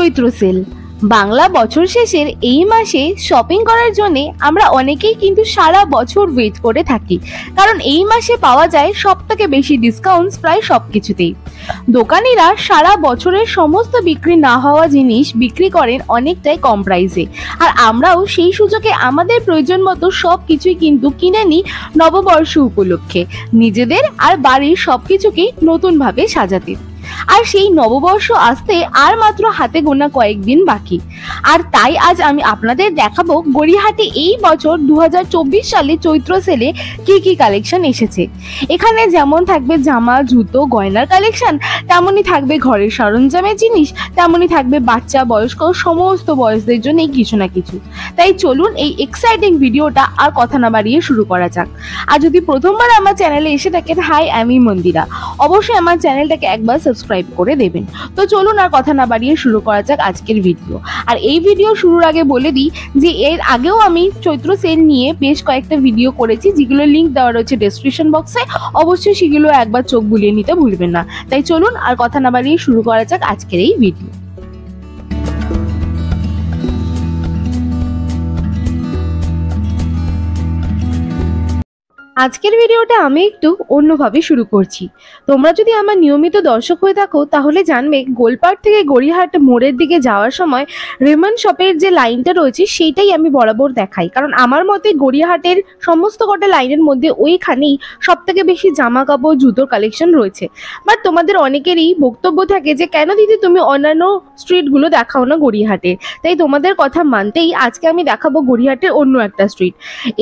চৈত্র sell Bangla বছর শেষের এই মাসে শপিং করার জন্য আমরা অনেকেই কিন্তু সারা বছর ওয়েট করে থাকি, কারণ এই মাসে পাওয়া যায় সবথেকে বেশি ডিসকাউন্টস প্রায় সবকিছুতেই। দোকানিরা সারা বছরের সমস্ত বিক্রি না হওয়া জিনিস বিক্রি করেন অনেকটাই কম প্রাইসে, আর আমরাও সেই সুযোগে আমাদের প্রয়োজন মতো সব কিছুই কিন্তু কিনে নিই নববর্ষ উপলক্ষে, নিজেদের আর বাড়ির সবকিছুকেই নতুনভাবে সাজাতে। আর সেই নববর্ষ আসতে আর মাত্র হাতে গোনা কয়েকদিন বাকি, আর তাই আজ আমি আপনাদের দেখাবো গড়িয়াহাটে এই বছর 2024 সালে চৈত্র সেলে কি কি কালেকশন এসেছে। এখানে যেমন থাকবে জামা, জুতো, গয়নার কালেকশন, তেমনই থাকবে ঘরের সরঞ্জামের জিনিস, তেমনই থাকবে বাচ্চা, বয়স্ক সমস্ত বয়সদের জন্য কিছু না কিছু। তাই চলুন এই এক্সাইটিং ভিডিওটা আর কথা না বাড়িয়ে শুরু করা যাক। আর যদি প্রথমবার আমার চ্যানেলে এসে থাকেন, হাই আমি মন্দিরা, অবশ্যই আমার চ্যানেলটাকে একবার সাবস্ক্রাইব করে দেবেন। তো চলুন আর কথা না বাড়িয়ে শুরু করা যাক আজকের ভিডিও। আর এই ভিডিও শুরুর আগে বলে দিই যে এর আগেও আমি চৈত্র সেল নিয়ে বেশ কয়েকটা ভিডিও করেছি, যেগুলো লিংক দেওয়া রয়েছে ডেসক্রিপশন বক্সে, অবশ্যই সেগুলো একবার চোখ বুলিয়ে নিতে ভুলবেন না। তাই চলুন আর কথা না বাড়িয়ে শুরু করা যাক আজকের এই ভিডিও। আজকের ভিডিওটা আমি একটু অন্যভাবে শুরু করছি। তোমরা যদি আমার নিয়মিত দর্শক হয়ে থাকো তাহলে জানবে গোলপাড় থেকে গড়িয়াহাট মোড়ের দিকে যাওয়ার সময় রেমন শপের যে লাইনটা রয়েছে সেইটাই আমি বরাবর দেখাই, কারণ আমার মতে গড়িয়াহাটের সমস্ত কটা লাইনের মধ্যে ওইখানেই সব থেকে বেশি জামা কাপড়, জুতোর কালেকশন রয়েছে। বাট তোমাদের অনেকেরই বক্তব্য থাকে যে কেন দিদি তুমি অন্যান্য স্ট্রিটগুলো দেখাও না গড়িয়াহাটের। তাই তোমাদের কথা মানতেই আজকে আমি দেখাবো গড়িয়াহাটের অন্য একটা স্ট্রিট।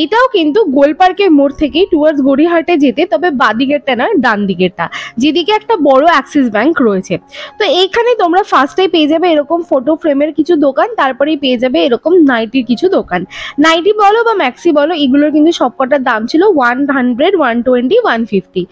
এটাও কিন্তু গোলপার্কের মোড় থেকে টুয়ার্ডস গড়িয়াহাটে যেতে, তবে বাদিকেরটা না ডান দিকেরটা, যেদিকে একটা বড় অ্যাক্সিস ব্যাংক রয়েছে। তো এইখানে তোমরা ফার্স্টে পেয়ে যাবে এরকম ফটো ফ্রেমের কিছু দোকান, তারপরেই পেয়ে যাবে এরকম নাইটির কিছু দোকান। নাইটি বলো বা ম্যাক্সি বলো, এগুলোর কিন্তু সবকটার দাম ছিল 100, 120, 150।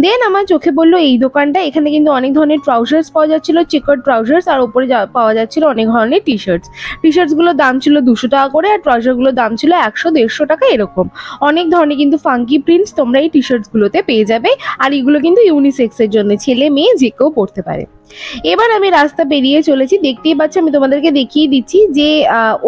দেন আমার চোখে বললো এই দোকানটা, এখানে কিন্তু অনেক ধরনের ট্রাউজার্স পাওয়া যাচ্ছিল, চেকার ট্রাউজার্স, আর ওপরে পাওয়া যাচ্ছিল অনেক ধরনের টি শার্টসগুলোর দাম ছিল 200 টাকা করে, আর ট্রাউজারগুলোর দাম ছিল 100-150 টাকা এরকম। অনেক ধরনের কিন্তু ফাঙ্কি প্রিন্টস তোমরা এই টি শার্টসগুলোতে পেয়ে যাবে, আর এগুলো কিন্তু ইউনিসেক্সের জন্য, ছেলে মেয়ে যে কেউ পড়তে পারে। এবার আমি রাস্তা পেরিয়ে চলেছি, দেখতেই পাচ্ছি, আমি তোমাদেরকে দেখিয়ে দিচ্ছি যে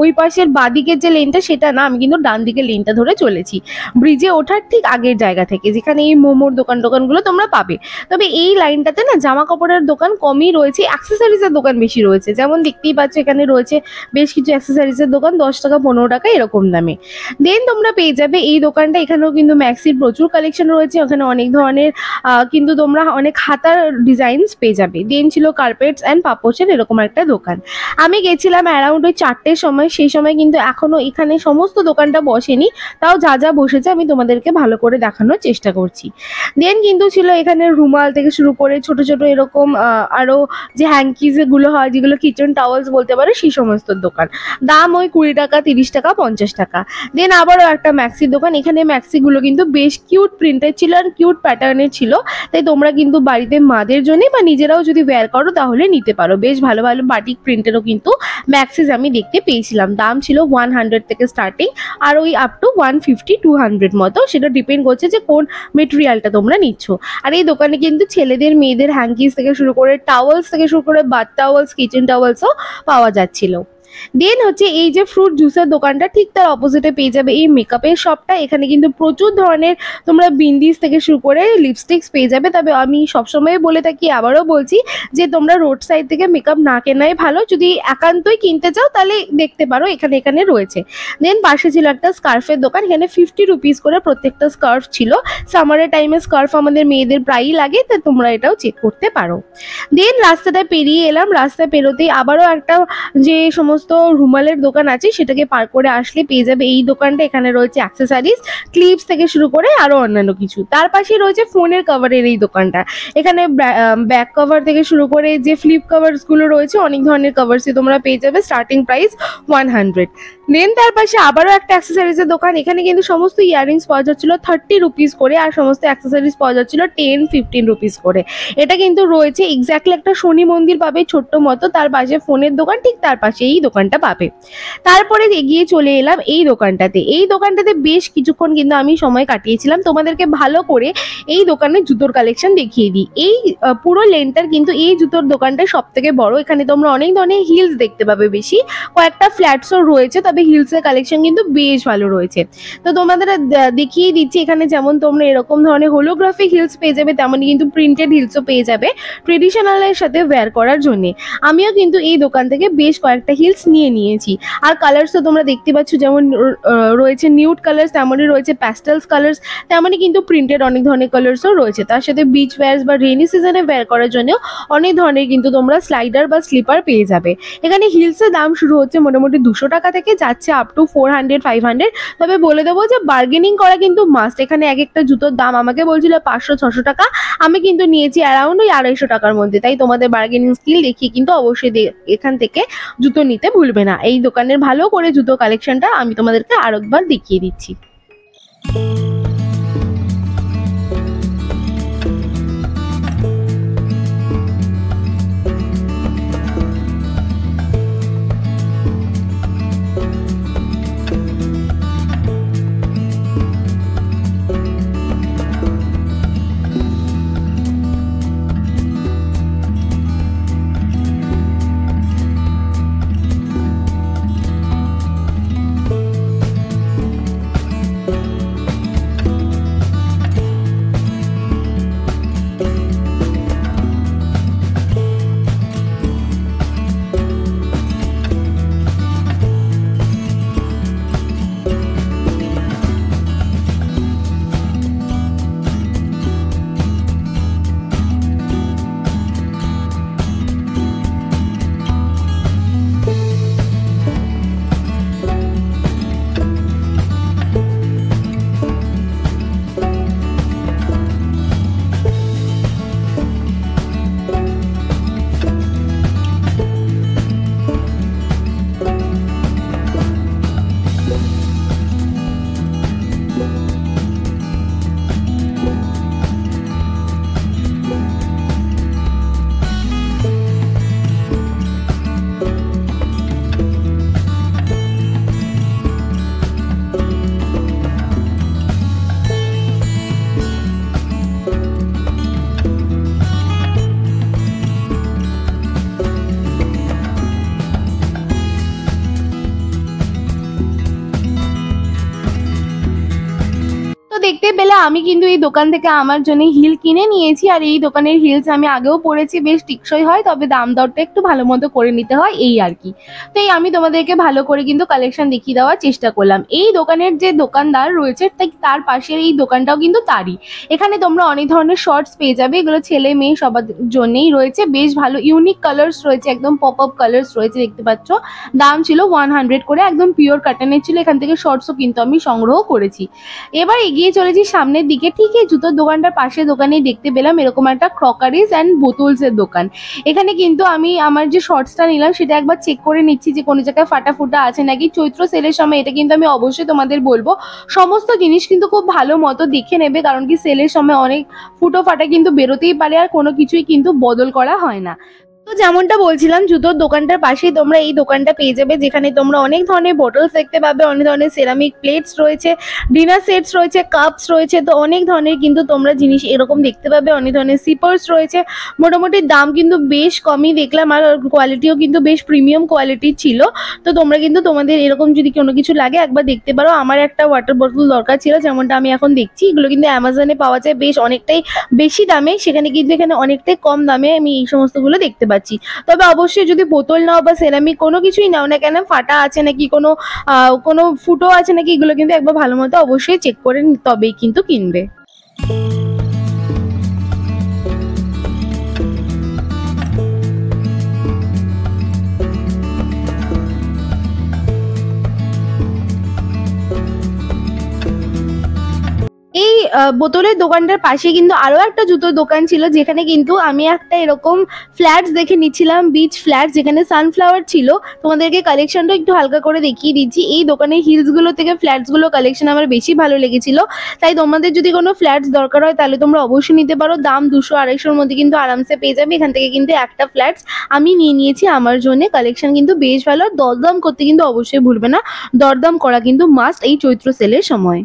ওই পাশের বাঁদিকের যে লেনটা সেটা না, আমি কিন্তু ডান দিকের লেনটা ধরে চলেছি ব্রিজে ওঠার ঠিক আগের জায়গা থেকে, যেখানে এই মোমোর দোকানগুলো তোমরা পাবে। তবে এই লাইনটাতে না জামা কাপড়ের দোকান কমই রয়েছে, অ্যাক্সেসরিজের দোকান বেশি রয়েছে। যেমন দেখতেই পাচ্ছ এখানে রয়েছে বেশ কিছু অ্যাক্সেসরিজের দোকান 10 টাকা 15 টাকা এরকম দামে। দেন তোমরা পেয়ে যাবে এই দোকানটা, এখানেও কিন্তু ম্যাক্সির প্রচুর কালেকশন রয়েছে, ওখানে অনেক ধরনের কিন্তু তোমরা অনেক হাতার ডিজাইনস পেয়ে যাবে। দেন ছিল কার্পেটস অ্যান্ড পাপোশের এরকম একটা দোকান। আমি গেছিলাম অ্যারাউন্ড ওই 4টের সময়, সেই সময় কিন্তু এখনো এখানে সমস্ত দোকানটা বসেনি, তাও যা যা বসেছে আমি তোমাদেরকে ভালো করে দেখানোর চেষ্টা করছি। দেন কিন্তু ছিল এখানে রুমাল থেকে শুরু করে ছোট ছোট এরকম আরো যে হ্যাঙ্কিজ গুলো হয়, যেগুলো কিচেন টাওয়েলস বলতে পারো, সেই সমস্ত দোকান। দাম ওই 20 টাকা, 30 টাকা, 50 টাকা। দেন আবারও একটা ম্যাক্সির দোকান, এখানে ম্যাক্সিগুলো কিন্তু বেশ কিউট প্রিন্টের ছিল আর কিউট প্যাটার্নের ছিল, তাই তোমরা কিন্তু বাড়িতে মাদের জন্য বা নিজেরাও যদি ওয়্যার করো তাহলে নিতে পারো। বেশ ভালো ভালো বাটিক প্রিন্টেরও কিন্তু ম্যাক্সিস আমি দেখতে পেয়েছিলাম। দাম ছিল 100 থেকে স্টার্টিং, আর ওই আপ টু 150-200 মতো, সেটা ডিপেন্ড করছে যে কোন মেটেরিয়ালটা তোমরা নিচ্ছ। আর এই দোকানে কিন্তু ছেলেদের মেয়েদের হ্যাঙ্কিস থেকে শুরু করে টাওয়েলস থেকে শুরু করে বাথ টাওয়েলস, কিচেন টাওয়েলসও পাওয়া যাচ্ছিল। দেন হচ্ছে এই যে ফ্রুট জুসের দোকানটা, ঠিক তার অপোজিটে পেয়ে যাবে এই মেকআপের শপটা। এখানে কিন্তু প্রচুর ধরনের তোমরা বিন্দিস থেকে শুরু করে লিপস্টিক্স পেয়ে যাবে। তবে আমি সবসময় বলে থাকি, আবারও বলছি যে তোমরা রোড সাইড থেকে মেকআপ না কেনাই ভালো। যদি একান্তই কিনতে চাও তাহলে দেখতে পারো, এখানে রয়েছে। দেন পাশে ছিল একটা স্কার্ফের দোকান, এখানে 50 রুপিস করে প্রত্যেকটা স্কার্ফ ছিল। সামারের টাইমে স্কার্ফ আমাদের মেয়েদের প্রায়ই লাগে, তাই তোমরা এটাও চেক করতে পারো। দেন রাস্তাটা পেরিয়ে এলাম, রাস্তা পেরোতেই আবারও একটা যে সমস্ত রুমালের দোকান আছে সেটাকে পার করে আসলে পেয়ে যাবে এই দোকানটা। এখানে রয়েছে অ্যাক্সেসরিজ, ক্লিপস থেকে শুরু করে আরো অন্যান্য কিছু। তার পাশে রয়েছে ফোনের কভারের এই দোকানটা, এখানে ব্যাক কভার থেকে শুরু করে যে ফ্লিপ কভার্স গুলো রয়েছে, অনেক ধরনের কভার্সই তোমরা পেয়ে যাবে, স্টার্টিং প্রাইস 100। দেন তার পাশে আবারও একটা অ্যাক্সেসরিজের দোকান, এখানে কিন্তু সমস্ত ইয়াররিংস পাওয়া যাচ্ছিল 30 রুপিস করে, আর সমস্ত অ্যাক্সেসরিজ পাওয়া যাচ্ছিল 10-15 রুপিস করে। এটা কিন্তু রয়েছে এক্স্যাক্টলি একটা শনি মন্দির পাবে ছোট্ট মতো, তার পাশে ফোনের দোকান, ঠিক তার পাশে এই দোকানটা পাবে। তারপরে এগিয়ে চলে এলাম এই দোকানটাতে। এই দোকানটাতে বেশ কিছুক্ষণ কিন্তু আমি সময় কাটিয়েছিলাম, তোমাদেরকে ভালো করে এই দোকানের জুতোর কালেকশন দেখিয়ে দিই। এই পুরো লেনটার কিন্তু এই জুতোর দোকানটা সব থেকে বড়। এখানে তোমরা অনেক ধরনের হিলস দেখতে পাবে, বেশি কয়েকটা ফ্ল্যাটসও রয়েছে, তবে হিলসের কালেকশন কিন্তু বেশ ভালো রয়েছে। তো তোমাদের দেখিয়ে দিচ্ছি, এখানে যেমন তোমরা এরকম ধরনের হোলোগ্রাফিক হিলস পেয়ে যাবে, তেমনই কিন্তু প্রিন্টেড হিলসও পেয়ে যাবে ট্রেডিশনালের সাথে ওয়্যার করার জন্য। আমিও কিন্তু এই দোকান থেকে বেশ কয়েকটা হিলস নিয়ে নিয়েছি। আর কালার্সও তোমরা দেখতে পাচ্ছ, যেমন রয়েছে নিউড কালার্স, তেমনই রয়েছে প্যাস্টেলস কালার্স, তেমনই কিন্তু প্রিন্টেড অনেক ধরনের কালার্সও রয়েছে। তার সাথে বিচ ওয়্যার্স বা রেইনি সিজনে ওয়্যার করার জন্য অনেক ধরনের কিন্তু তোমরা স্লাইডার বা স্লিপার পেয়ে যাবে। এখানে হিলসের দাম শুরু হচ্ছে মোটামুটি 200 টাকা থেকে, যাচ্ছে আপ টু 400-500। তবে বলে দেবো যে বার্গেনিং করা কিন্তু মাস্ট। এখানে এক একটা জুতোর দাম আমাকে বলছিল 500-600 টাকা, আমি কিন্তু নিয়েছি অ্যারাউন্ড ওই 250 টাকার মধ্যে। তাই তোমাদের বার্গেনিং স্কিল দেখিয়ে কিন্তু অবশ্যই এখান থেকে জুতো নিতে ভুলবে না। এই দোকানের ভালো করে জুতো কালেকশনটা আমি তোমাদেরকে আরেকবার দেখিয়ে দিচ্ছি। দেখতে পেলে আমি কিন্তু এই দোকান থেকে আমার জন্য হিল কিনে নিয়েছি। আর এই দোকানের হিলস আমি আগেও পরেছি, বেশ টিকসই হয়, তবে দাম দরটা একটু ভালো মতো করে নিতে হয়, এই আর কি। তো এই আমি তোমাদেরকে ভালো করে কিন্তু কালেকশন দেখিয়ে দেওয়ার চেষ্টা করলাম। এই দোকানের যে দোকানদার রয়েছে তার পাশের এই দোকানটাও কিন্তু তারই। এখানে তোমরা অনেক ধরনের শর্টস পেয়ে যাবে, এগুলো ছেলে মেয়ে সবার জন্যই রয়েছে। বেশ ভালো ইউনিক কালার্স রয়েছে, একদম পপ আপ কালার্স রয়েছে, দেখতে পাচ্ছ। দাম ছিল 100 করে, একদম পিওর কাটানের ছিল। এখান থেকে শর্টসও কিন্তু আমি সংগ্রহ করেছি। এবার এগিয়ে চলেছি সামনের দিকে। ঠিক এই জুতোর দোকানটার পাশে দোকানেই দেখতে পেলাম এরকম একটা ক্রকারিজ অ্যান্ড বোতলস এর দোকান। এখানে কিন্তু আমি আমার যে শর্টসটা নিলাম সেটা একবার চেক করে নিচ্ছি যে কোনো জায়গায় ফাটা ফুটা আছে নাকি। চৈত্র সেলের সময় এটা কিন্তু আমি অবশ্যই তোমাদের বলবো, সমস্ত জিনিস কিন্তু খুব ভালো মতো দেখে নেবে, কারণ কি সেলের সময় অনেক ফুটো ফাটা কিন্তু বেরোতেই পারে, আর কোনো কিছুই কিন্তু বদল করা হয় না। তো যেমনটা বলছিলাম, জুতোর দোকানটার পাশেই তোমরা এই দোকানটা পেয়ে যাবে, যেখানে তোমরা অনেক ধরনের বোটলস দেখতে পাবে, অনেক ধরনের সেরামিক প্লেটস রয়েছে, ডিনার সেটস রয়েছে, কাপস রয়েছে। তো অনেক ধরনের কিন্তু তোমরা জিনিস এরকম দেখতে পাবে, অনেক ধরনের সিপার্স রয়েছে। মোটামুটি দাম কিন্তু বেশ কমই দেখলাম, আর কোয়ালিটিও কিন্তু বেশ প্রিমিয়াম কোয়ালিটির ছিল। তো তোমরা কিন্তু তোমাদের এরকম যদি কোনো কিছু লাগে একবার দেখতে পারো। আমার একটা ওয়াটার বোতল দরকার ছিল, যেমনটা আমি এখন দেখছি। এগুলো কিন্তু অ্যামাজনে পাওয়া যায় বেশ অনেকটাই বেশি দামে, সেখানে কিন্তু এখানে অনেকটাই কম দামে আমি এই সমস্তগুলো দেখতে পাচ্ছি। তবে অবশ্যই যদি বোতল নাও বা সেরামিক কোনো কিছুই নাও না কেন, ফাটা আছে নাকি, কোনো ফুটো আছে নাকি, এগুলো কিন্তু একবার ভালো মতো অবশ্যই চেক করে তবেই কিন্তু কিনবে। এই বোতলের দোকানটার পাশে কিন্তু আরো একটা জুতোর দোকান ছিল, যেখানে কিন্তু আমি একটা এরকম ফ্ল্যাটস দেখে নিচ্ছিলাম, বিচ ফ্ল্যাট, যেখানে সানফ্লাওয়ার ছিল। তোমাদেরকে কালেকশনটা একটু হালকা করে দেখিয়ে দিচ্ছি। এই দোকানের হিলস গুলো থেকে ফ্ল্যাটস গুলো কালেকশন আমার বেশি ভালো লেগেছিল, তাই তোমাদের যদি কোনো ফ্ল্যাটস দরকার হয় তাহলে তোমরা অবশ্যই নিতে পারো। দাম 200-250-র মধ্যে কিন্তু আরামসে পেয়ে যাবে। এখান থেকে কিন্তু একটা ফ্ল্যাটস আমি নিয়ে নিয়েছি আমার জন্য। কালেকশন কিন্তু বেশ ভালো, আর দরদাম করতে কিন্তু অবশ্যই ভুলবে না, দরদাম করা কিন্তু মাস্ট এই চৈত্র সেলের সময়।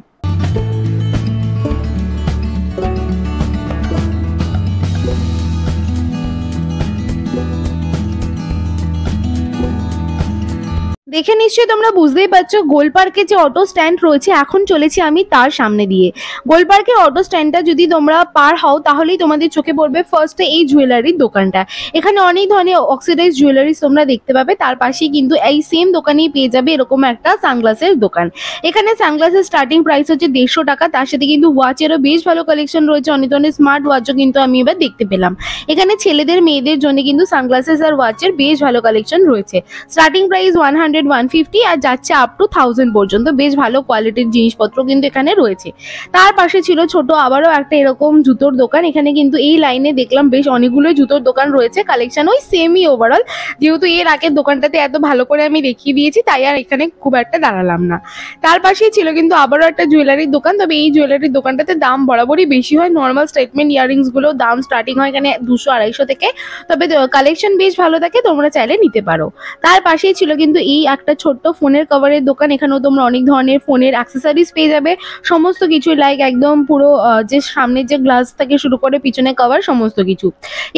দেখে নিশ্চয়ই তোমরা বুঝতেই পারছো গোলপার্কে যে অটো স্ট্যান্ড রয়েছে, এখন চলেছি আমি তার সামনে দিয়ে। গোলপার্কের অটো স্ট্যান্ডটা যদি তোমরা পার হও তাহলেই তোমাদের চোখে পড়বে ফার্স্টে এই জুয়েলারির দোকানটা। এখানে অনেক ধরনের অক্সিডাইজ জুয়েলারিজ তোমরা দেখতে পাবে। তার পাশেই কিন্তু এই সেম দোকানেই পেয়ে যাবে এরকম একটা সানগ্লাসের দোকান। এখানে সানগ্লাসের স্টার্টিং প্রাইস হচ্ছে 150 টাকা। তার সাথে কিন্তু ওয়াচেরও বেশ ভালো কালেকশন রয়েছে, অনেক ধরনের স্মার্ট ওয়াচও কিন্তু আমি এবার দেখতে পেলাম। এখানে ছেলেদের মেয়েদের জন্য কিন্তু সানগ্লাসেস আর ওয়াচের বেশ ভালো কালেকশন রয়েছে। স্টার্টিং প্রাইস 100-150 আর যাচ্ছে আপ টু 1000 পর্যন্ত। বেশ ভালো কোয়ালিটির জিনিসপত্র কিন্তু এখানে রয়েছে। তার পাশে ছিল ছোট আবারও একটা এরকম জুতোর দোকান। এখানে কিন্তু এই লাইনে দেখলাম বেশ অনেকগুলো জুতোর দোকান রয়েছে, কালেকশন ওই সেমই ওভারঅল। যেহেতু এর আগের দোকানটাতে এত ভালো করে আমি দেখিয়ে দিয়েছি, তাই আর এখানে খুব একটা দাঁড়ালাম না। তার পাশেই ছিল কিন্তু আবারও একটা জুয়েলারির দোকান, তবে এই জুয়েলারির দোকানটাতে দাম বরাবরই বেশি হয়। নর্মাল স্টেটমেন্ট ইয়ারিংস গুলো দাম স্টার্টিং হয় এখানে 200-250 থেকে, তবে কালেকশন বেশ ভালো থাকে, তোমরা চাইলে নিতে পারো। তার পাশেই ছিল কিন্তু এই একটা ছোট্ট ফোনের কভারের দোকান। এখানেও তোমরা অনেক ধরনের ফোনের অ্যাক্সেসরিজ পেয়ে যাবে, সমস্ত কিছু, লাইক একদম পুরো যে সামনের যে গ্লাস থেকে শুরু করে পিছনে কভার সমস্ত কিছু।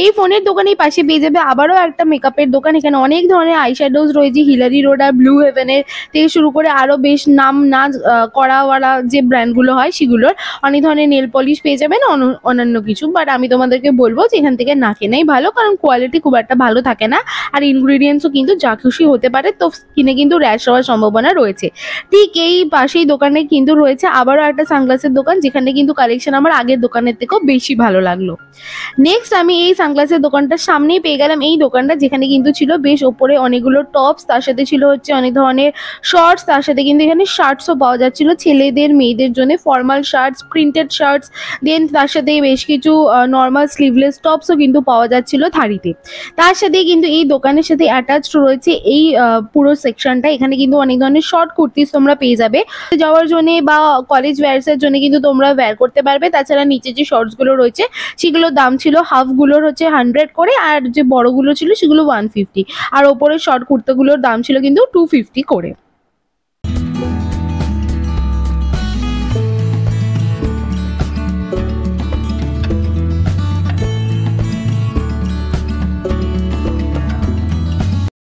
এই ফোনের দোকানের পাশে পেয়ে যাবে আবারও একটা মেকআপের দোকান। এখানে অনেক ধরনের আইশ্যাডোজ রয়েছে, হিলারি রোড আর ব্লু হেভেনের থেকে শুরু করে আরো বেশ নাম না করাওয়ালা যে ব্র্যান্ডগুলো হয় সেগুলোর অনেক ধরনের নেল পলিশ পেয়ে যাবেন, অন্যান্য কিছু। বাট আমি তোমাদেরকে বলবো যে এখান থেকে না কেনাই ভালো, কারণ কোয়ালিটি খুব একটা ভালো থাকে না, আর ইনগ্রিডিয়েন্টসও কিন্তু যা খুশি হতে পারে, তো কিনে কিন্তু র্যাশ হওয়ার সম্ভাবনা রয়েছে। ঠিক এই পাশেই দোকানে কিন্তু রয়েছে আবারও একটা সানগ্লাসের দোকান, যেখানে কিন্তু কালেকশন আমার আগের দোকানের থেকেও বেশি ভালো লাগলো। নেক্সট আমি এই সানগ্লাসের দোকানটার সামনেই পেয়ে গেলাম এই দোকানটা, যেখানে কিন্তু ছিল বেশ ওপরে অনেকগুলো টপস, তার সাথে ছিল হচ্ছে অনেক ধরনের শর্টস, তার সাথে কিন্তু এখানে শার্টসও পাওয়া যাচ্ছিল ছেলেদের মেয়েদের জন্য, ফর্মাল শার্টস, প্রিন্টেড শার্টস, দেন তার সাথে বেশ কিছু নর্মাল স্লিভলেস টপসও কিন্তু পাওয়া যাচ্ছিল থারিতে। তার সাথে কিন্তু এই দোকানের সাথে অ্যাটাচড রয়েছে এই পুরো সেকশনটা। এখানে কিন্তু অনেক ধরনের শর্ট কুর্তিস তোমরা পেয়ে যাবে যাওয়ার জন্য বা কলেজ ওয়্যারসের জন্য, কিন্তু তোমরা ওয়্যার করতে পারবে। তাছাড়া নিচে যে শর্টস গুলো রয়েছে সেগুলোর দাম ছিল হাফ গুলোর হচ্ছে 100 করে, আর যে বড়গুলো ছিল সেগুলো 150, আর ওপরের শর্ট কুর্তাগুলোর দাম ছিল কিন্তু 250 করে।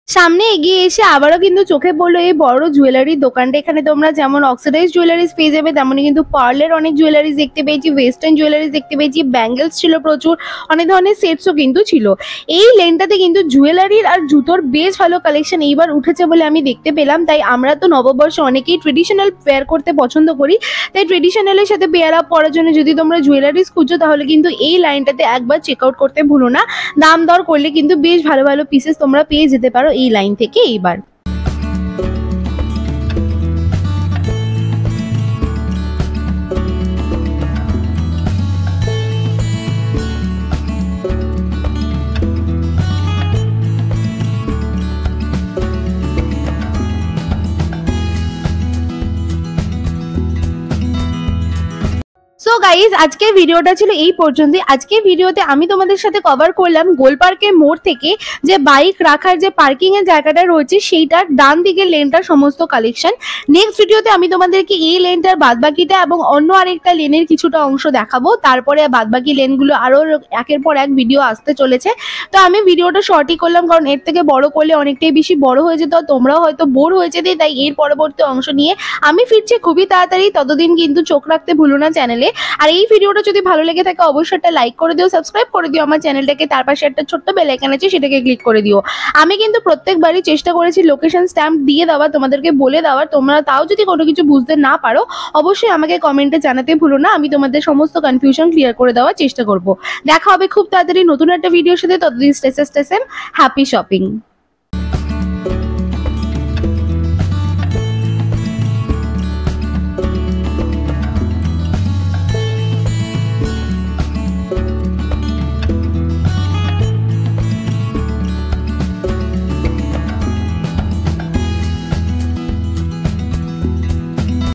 সামনে এগিয়ে এসে আবারও কিন্তু চোখে পড়লো এই বড় জুয়েলারির দোকানটা। এখানে তোমরা যেমন অক্সিডাইজ জুয়েলারিজ পেয়ে যাবে, তেমনই কিন্তু পার্লের অনেক জুয়েলারিজ দেখতে পেয়েছি, ওয়েস্টার্ন জুয়েলারিজ দেখতে পেয়েছি, ব্যাঙ্গেলস ছিল প্রচুর, অনেক ধরনের সেটসও কিন্তু ছিল। এই লেনটাতে কিন্তু জুয়েলারির আর জুতোর বেশ ভালো কালেকশন এইবার উঠেছে বলে আমি দেখতে পেলাম। তাই আমরা তো নববর্ষে অনেকেই ট্রেডিশনাল ওয়্যার করতে পছন্দ করি, তাই ট্রেডিশনালের সাথে পেয়ার আপ করার জন্য যদি তোমরা জুয়েলারিজ খুঁজো তাহলে কিন্তু এই লাইনটাতে একবার চেক আউট করতে ভুলো না। দাম দর করলে কিন্তু বেশ ভালো ভালো পিসেস তোমরা পেয়ে যেতে পারো এই লাইন থেকে এইবার। সো গাইজ আজকের ভিডিওটা ছিল এই পর্যন্তই। আজকের ভিডিওতে আমি তোমাদের সাথে কভার করলাম গোলপার্কের মোড় থেকে যে বাইক রাখার যে পার্কিং এর জায়গাটা রয়েছে সেইটার ডান দিকের লেনটার সমস্ত কালেকশন। নেক্সট ভিডিওতে আমি তোমাদেরকে এই লেনটার বাদবাকিটা এবং অন্য আরেকটা লেনের কিছুটা অংশ দেখাবো। তারপরে বাদবাকি লেনগুলো আরো একের পর এক ভিডিও আসতে চলেছে। তো আমি ভিডিওটা শর্টই করলাম, কারণ এর থেকে বড় করলে অনেকটাই বেশি বড় হয়ে যেত, তোমরাও হয়তো বোর হয়ে যেতে। তাই এর পরবর্তী অংশ নিয়ে আমি ফিরছি খুবই তাড়াতাড়ি। ততদিন কিন্তু চোখ রাখতে ভুলো না চ্যানেলে। আর এই ভিডিওটা যদি ভালো লেগে থাকে অবশ্যই একটা লাইক করে দিও, সাবস্ক্রাইব করে দিও আমার চ্যানেলটাকে। তার পাশে একটা ছোট্ট বেল আইকন আছে, সেটাকে ক্লিক করে দিও। আমি কিন্তু প্রত্যেকবারই চেষ্টা করেছি লোকেশন স্ট্যাম্প দিয়ে দেওয়ার, তোমাদেরকে বলে দেওয়ার। তোমরা তাও যদি কোনো কিছু বুঝতে না পারো অবশ্যই আমাকে কমেন্টে জানাতে ভুলো না, আমি তোমাদের সমস্ত কনফিউশন ক্লিয়ার করে দেওয়ার চেষ্টা করব। দেখা হবে খুব তাড়াতাড়ি নতুন একটা ভিডিওর সাথে। ততদিন স্টে সেফ, হ্যাপি শপিং।